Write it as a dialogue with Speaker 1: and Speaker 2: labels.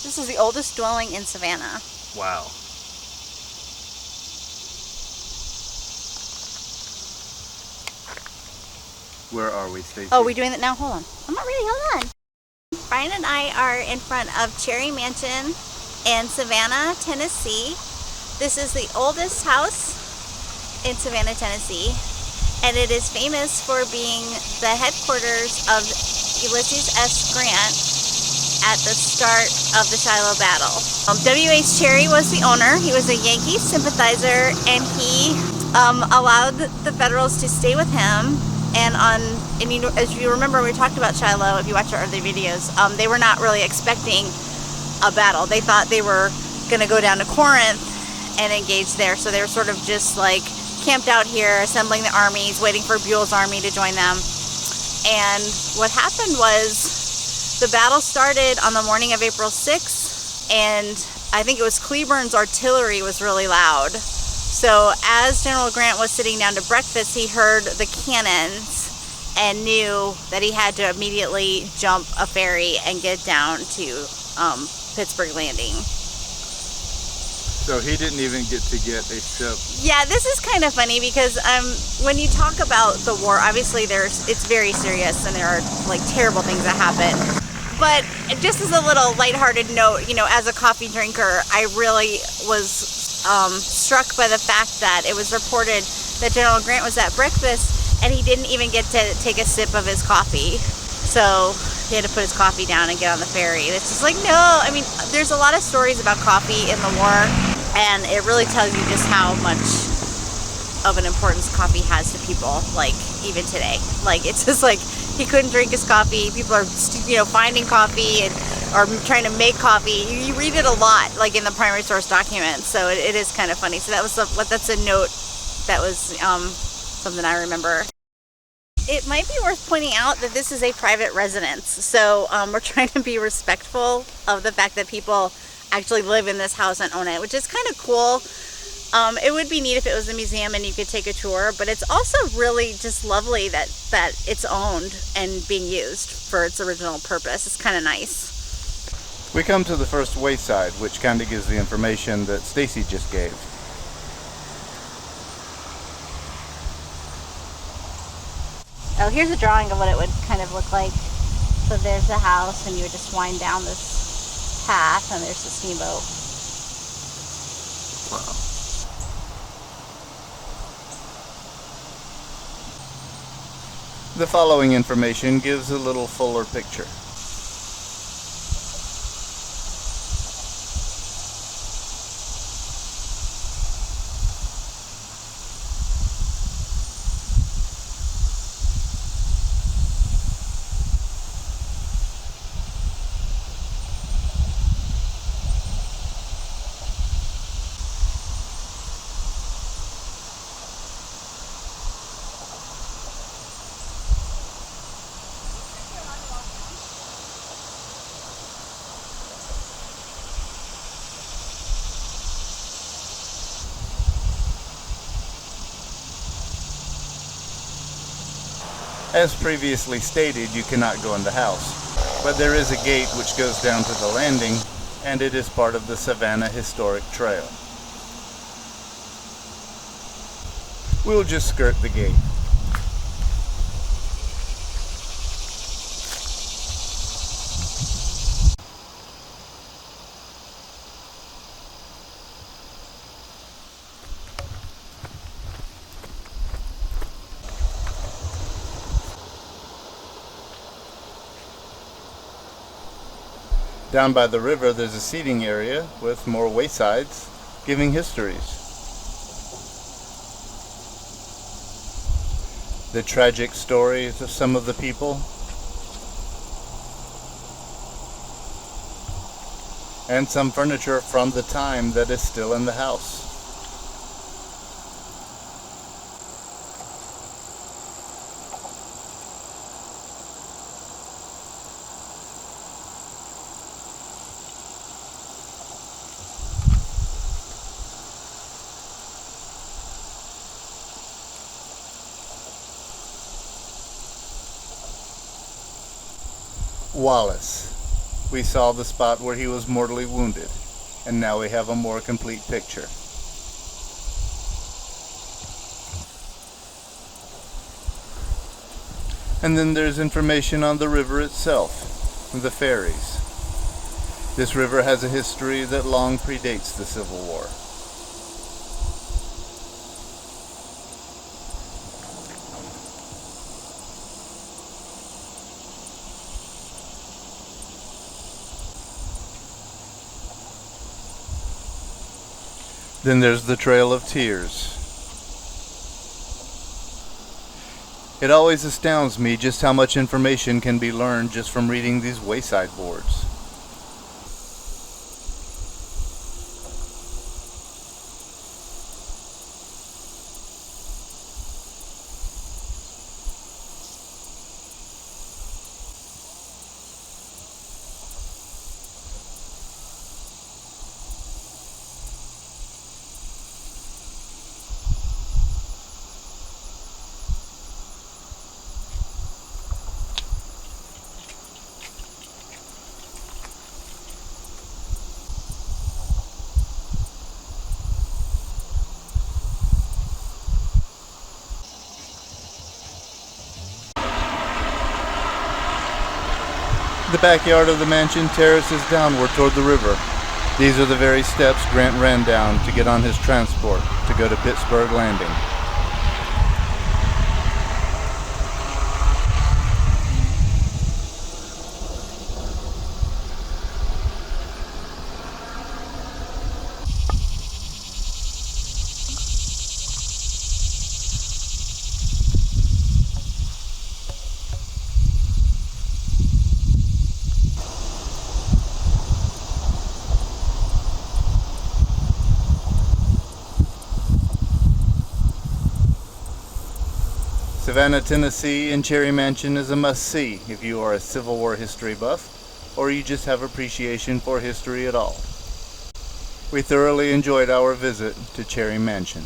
Speaker 1: This is the oldest dwelling in Savannah.
Speaker 2: Wow. Where are we, Stacey?
Speaker 1: Oh, we're doing it now? Hold on. I'm not ready. Hold on. Brian and I are in front of Cherry Mansion in Savannah, Tennessee. This is the oldest house in Savannah, Tennessee, and it is famous for being the headquarters of Ulysses S. Grant at the start of the Shiloh battle. W.H. Cherry was the owner. He was a Yankee sympathizer, and he allowed the Federals to stay with him. And as you remember, we talked about Shiloh, if you watch our other videos, they were not really expecting a battle. They thought they were going to go down to Corinth and engage there. So they were sort of just like camped out here, assembling the armies, waiting for Buell's army to join them. And what happened was the battle started on the morning of April 6th, and I think it was Cleburne's artillery was really loud. So as General Grant was sitting down to breakfast, he heard the cannons and knew that he had to immediately jump a ferry and get down to Pittsburgh Landing.
Speaker 2: So he didn't even get to get a ship.
Speaker 1: Yeah, this is kind of funny because when you talk about the war, obviously it's very serious and there are like terrible things that happen. But just as a little lighthearted note, you know, as a coffee drinker, I really was struck by the fact that it was reported that General Grant was at breakfast and he didn't even get to take a sip of his coffee. So he had to put his coffee down and get on the ferry. And it's just like, no, I mean, there's a lot of stories about coffee in the war, and it really tells you just how much of an importance coffee has to people, like even today. Like, it's just like he couldn't drink his coffee. People are, you know, finding coffee and are trying to make coffee. You read it a lot, like in the primary source documents. So it is kind of funny. So that's a note that was something I remember. It might be worth pointing out that this is a private residence. So we're trying to be respectful of the fact that people actually live in this house and own it, which is kind of cool. It would be neat if it was a museum and you could take a tour, but it's also really just lovely that it's owned and being used for its original purpose. It's kind of nice.
Speaker 2: We come to the first wayside, which kind of gives the information that Stacey just gave.
Speaker 1: Oh, here's a drawing of what it would kind of look like. So there's the house, and you would just wind down this path, and there's the steamboat.
Speaker 2: Wow. The following information gives a little fuller picture. As previously stated, you cannot go in the house, but there is a gate which goes down to the landing, and it is part of the Savannah Historic Trail. We'll just skirt the gate. Down by the river there's a seating area with more waysides giving histories. The tragic stories of some of the people, and some furniture from the time that is still in the house. Wallace, We saw the spot where he was mortally wounded, and now we have a more complete picture. And then there's information on the river itself, the ferries. This river has a history that long predates the Civil War. Then there's the Trail of Tears. It always astounds me just how much information can be learned just from reading these wayside boards. The backyard of the mansion terraces downward toward the river. These are the very steps Grant ran down to get on his transport to go to Pittsburgh Landing. Savannah, Tennessee and Cherry Mansion is a must-see if you are a Civil War history buff or you just have appreciation for history at all. We thoroughly enjoyed our visit to Cherry Mansion.